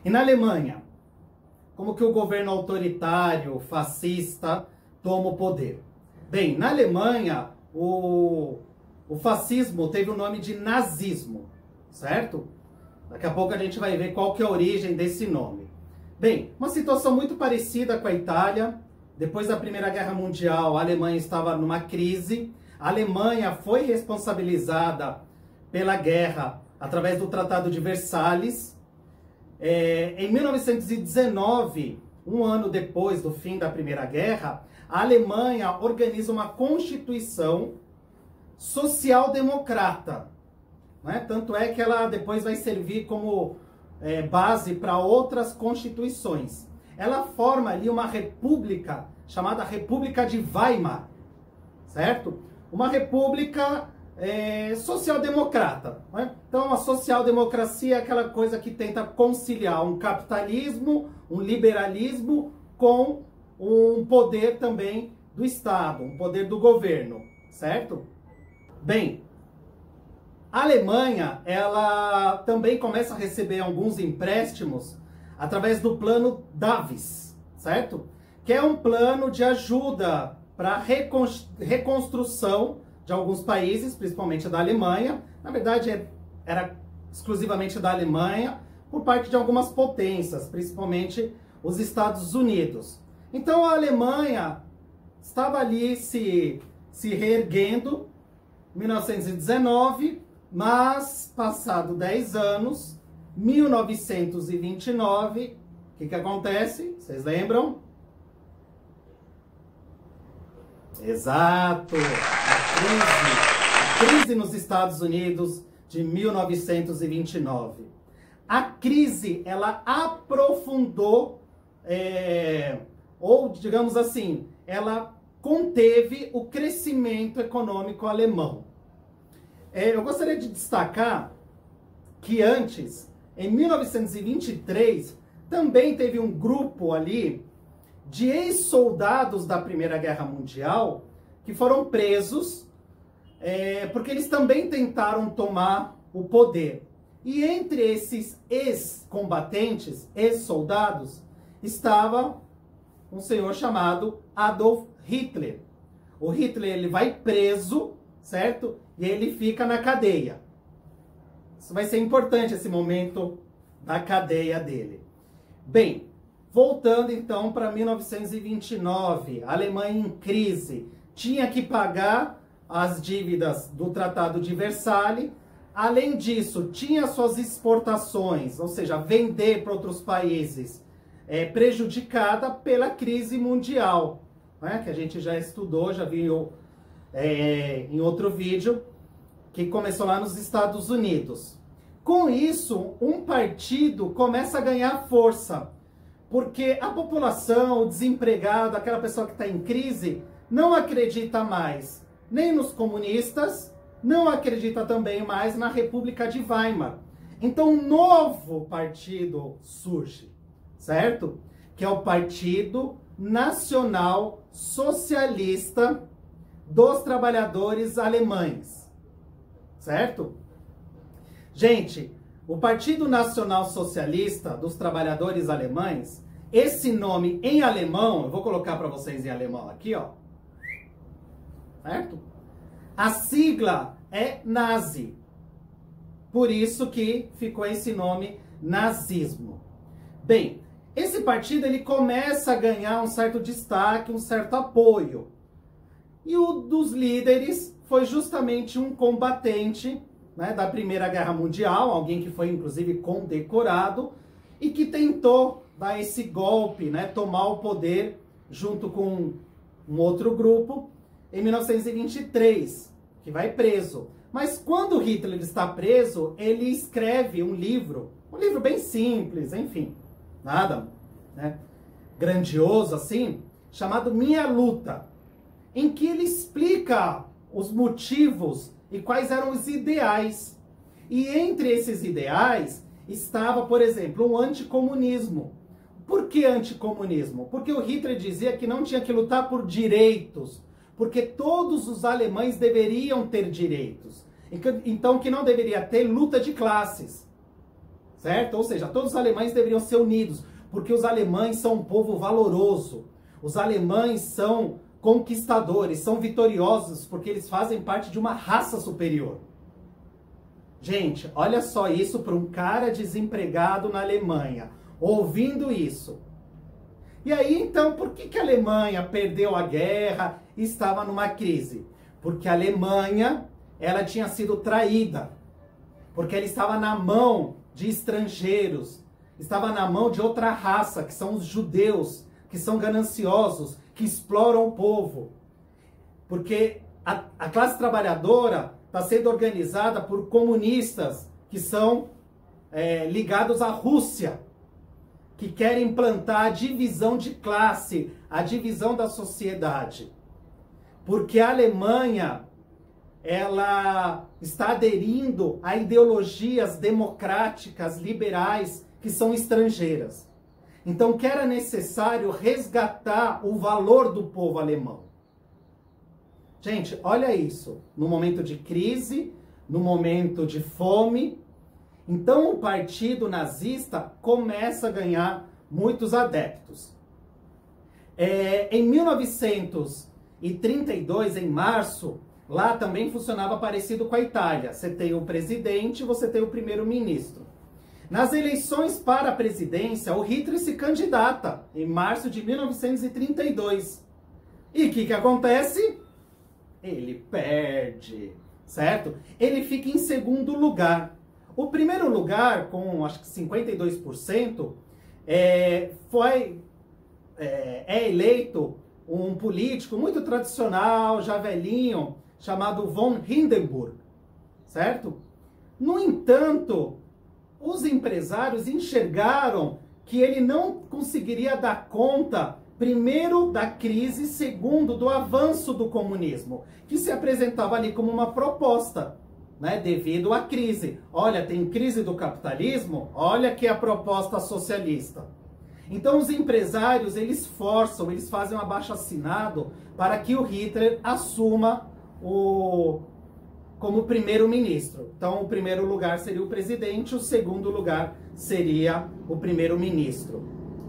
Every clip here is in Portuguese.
E na Alemanha, como que o governo autoritário, fascista, toma o poder? Bem, na Alemanha, o fascismo teve o nome de nazismo, certo? Daqui a pouco a gente vai ver qual que é a origem desse nome. Bem, uma situação muito parecida com a Itália. Depois da Primeira Guerra Mundial, a Alemanha estava numa crise. A Alemanha foi responsabilizada pela guerra através do Tratado de Versalhes. Em 1919, um ano depois do fim da Primeira Guerra, a Alemanha organiza uma constituição social-democrata, né? Tanto é que ela depois vai servir como base para outras constituições. Ela forma ali uma república chamada República de Weimar, certo? Uma república social-democrata, né? Então a social-democracia é aquela coisa que tenta conciliar um capitalismo, um liberalismo com um poder também do Estado, um poder do governo, certo? Bem, a Alemanha, ela também começa a receber alguns empréstimos através do plano Davis, certo? Que é um plano de ajuda para reconstrução de alguns países, principalmente da Alemanha. Na verdade, era exclusivamente da Alemanha, por parte de algumas potências, principalmente os Estados Unidos. Então a Alemanha estava ali se reerguendo em 1919, mas passado 10 anos, 1929, o que acontece? Vocês lembram? Exato! A crise nos Estados Unidos de 1929. A crise, ela aprofundou, ou digamos assim, ela conteve o crescimento econômico alemão. Eu gostaria de destacar que antes, em 1923, também teve um grupo ali de ex-soldados da Primeira Guerra Mundial que foram presos porque eles também tentaram tomar o poder. E entre esses ex-combatentes, ex-soldados, estava um senhor chamado Adolf Hitler. O Hitler, ele vai preso, certo? E ele fica na cadeia. Isso vai ser importante, esse momento da cadeia dele. Bem, voltando então para 1929, a Alemanha em crise, tinha que pagar as dívidas do Tratado de Versalhes. Além disso, tinha suas exportações, ou seja, vender para outros países, prejudicada pela crise mundial, né? Que a gente já estudou, já viu em outro vídeo, que começou lá nos Estados Unidos. Com isso, um partido começa a ganhar força, porque a população, o desempregado, aquela pessoa que está em crise, não acredita mais nem nos comunistas, não acredita também mais na República de Weimar. Então um novo partido surge, certo? Que é o Partido Nacional Socialista dos Trabalhadores Alemães, certo? Gente, o Partido Nacional Socialista dos Trabalhadores Alemães, esse nome em alemão, eu vou colocar para vocês em alemão aqui, ó, certo? A sigla é nazi, por isso que ficou esse nome nazismo. Bem, esse partido ele começa a ganhar um certo destaque, um certo apoio. E um dos líderes foi justamente um combatente, né, da Primeira Guerra Mundial, alguém que foi inclusive condecorado e que tentou dar esse golpe, né, tomar o poder junto com um outro grupo em 1923, que vai preso. Mas quando Hitler está preso, ele escreve um livro bem simples, enfim, nada, né, grandioso assim, chamado Minha Luta, em que ele explica os motivos e quais eram os ideais. E entre esses ideais estava, por exemplo, um anticomunismo. Por que anticomunismo? Porque o Hitler dizia que não tinha que lutar por direitos, porque todos os alemães deveriam ter direitos. Então que não deveria ter luta de classes, certo? Ou seja, todos os alemães deveriam ser unidos, porque os alemães são um povo valoroso. Os alemães são conquistadores, são vitoriosos, porque eles fazem parte de uma raça superior. Gente, olha só isso para um cara desempregado na Alemanha, ouvindo isso. E aí, então, por que a Alemanha perdeu a guerra e estava numa crise? Porque a Alemanha, ela tinha sido traída. Porque ela estava na mão de estrangeiros, estava na mão de outra raça, que são os judeus, que são gananciosos, que exploram o povo. Porque a classe trabalhadora está sendo organizada por comunistas que são ligados à Rússia, que querem implantar a divisão de classe, a divisão da sociedade. Porque a Alemanha, ela está aderindo a ideologias democráticas, liberais, que são estrangeiras. Então, que era necessário resgatar o valor do povo alemão. Gente, olha isso. No momento de crise, no momento de fome. Então, o partido nazista começa a ganhar muitos adeptos. Em 1932, em março, lá também funcionava parecido com a Itália. Você tem o presidente, você tem o primeiro-ministro. Nas eleições para a presidência, o Hitler se candidata em março de 1932. E o que acontece? Ele perde, certo? Ele fica em segundo lugar. O primeiro lugar, com acho que 52%, é eleito um político muito tradicional, já velhinho, chamado von Hindenburg, certo? No entanto, os empresários enxergaram que ele não conseguiria dar conta, primeiro, da crise, segundo, do avanço do comunismo, que se apresentava ali como uma proposta, né, devido à crise. Olha, tem crise do capitalismo, olha que é a proposta socialista. Então os empresários, eles forçam, eles fazem um abaixo-assinado para que o Hitler assuma como primeiro-ministro. Então o primeiro lugar seria o presidente, o segundo lugar seria o primeiro-ministro,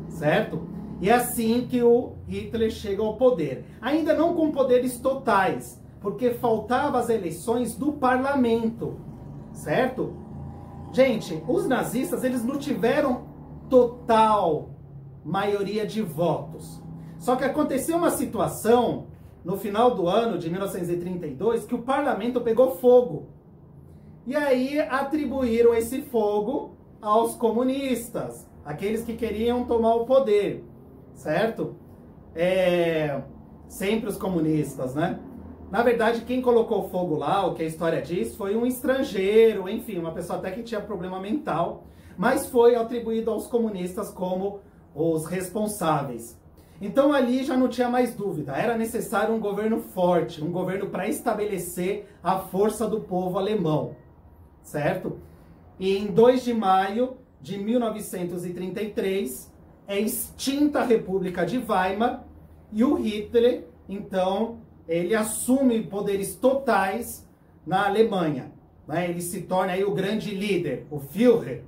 certo? E é assim que o Hitler chega ao poder. Ainda não com poderes totais, porque faltavam as eleições do parlamento, certo? Gente, os nazistas, eles não tiveram total maioria de votos. Só que aconteceu uma situação no final do ano de 1932 que o parlamento pegou fogo. E aí atribuíram esse fogo aos comunistas, aqueles que queriam tomar o poder, certo? Sempre os comunistas, né? Na verdade, quem colocou fogo lá, o que a história diz, foi um estrangeiro, enfim, uma pessoa até que tinha problema mental, mas foi atribuído aos comunistas como os responsáveis. Então ali já não tinha mais dúvida, era necessário um governo forte, um governo para estabelecer a força do povo alemão, certo? E em 2 de maio de 1933 é extinta a República de Weimar e o Hitler, então, ele assume poderes totais na Alemanha, né? Ele se torna aí o grande líder, o Führer.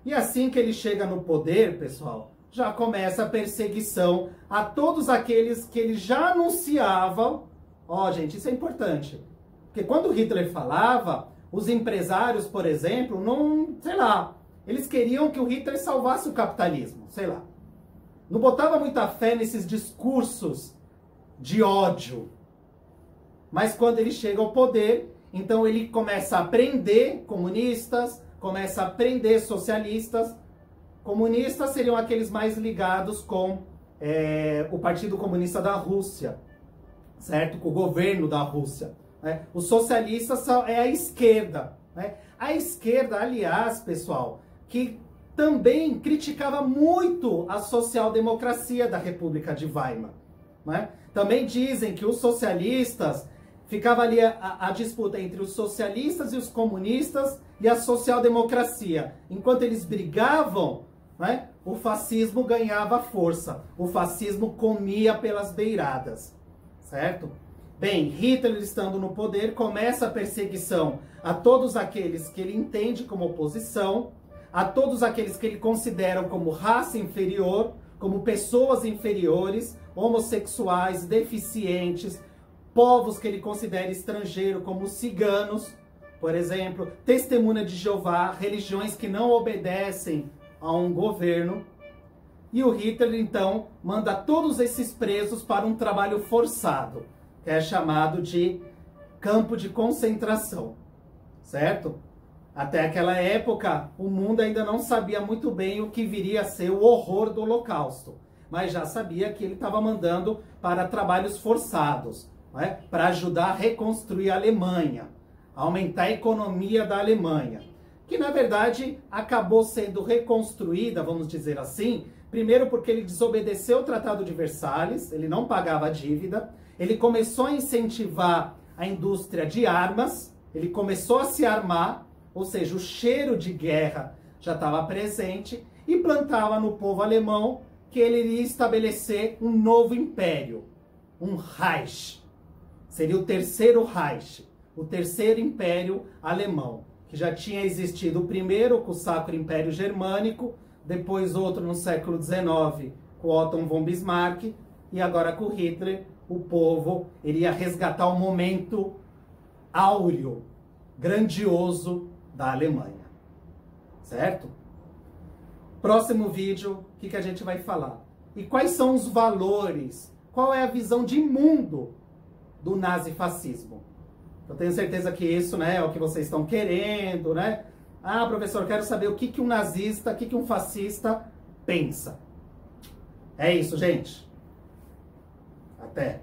E assim que ele chega no poder, pessoal, já começa a perseguição a todos aqueles que ele já anunciava. Ó, gente, isso é importante. Porque quando Hitler falava, os empresários, por exemplo, não, sei lá, eles queriam que o Hitler salvasse o capitalismo, sei lá. Não botava muita fé nesses discursos de ódio. Mas quando ele chega ao poder, então ele começa a prender comunistas, começa a prender socialistas. Comunistas seriam aqueles mais ligados com o Partido Comunista da Rússia, certo? Com o governo da Rússia, né? Os socialistas é a esquerda, né? A esquerda, aliás, pessoal, que também criticava muito a social-democracia da República de Weimar, né? Também dizem que os socialistas, ficava ali a disputa entre os socialistas e os comunistas e a social-democracia. Enquanto eles brigavam, né, o fascismo ganhava força. O fascismo comia pelas beiradas, certo? Bem, Hitler, estando no poder, começa a perseguição a todos aqueles que ele entende como oposição, a todos aqueles que ele considera como raça inferior, como pessoas inferiores, homossexuais, deficientes, povos que ele considera estrangeiro, como ciganos, por exemplo, testemunha de Jeová, religiões que não obedecem a um governo. E o Hitler, então, manda todos esses presos para um trabalho forçado, que é chamado de campo de concentração, certo? Até aquela época, o mundo ainda não sabia muito bem o que viria a ser o horror do Holocausto, mas já sabia que ele estava mandando para trabalhos forçados, né? Para ajudar a reconstruir a Alemanha, aumentar a economia da Alemanha, que na verdade acabou sendo reconstruída, vamos dizer assim, primeiro porque ele desobedeceu o Tratado de Versalhes, ele não pagava a dívida, ele começou a incentivar a indústria de armas, ele começou a se armar, ou seja, o cheiro de guerra já estava presente, e plantava no povo alemão que ele iria estabelecer um novo império, um Reich. Seria o terceiro Reich, o terceiro império alemão, que já tinha existido o primeiro com o Sacro Império Germânico, depois outro no século XIX com Otto von Bismarck, e agora com Hitler, o povo iria resgatar o momento áureo, grandioso da Alemanha, certo? Próximo vídeo, o que a gente vai falar? E quais são os valores? Qual é a visão de mundo do nazifascismo? Eu tenho certeza que isso, né, é o que vocês estão querendo, né? Ah, professor, quero saber o que um nazista, o que um fascista pensa. É isso, gente. Até.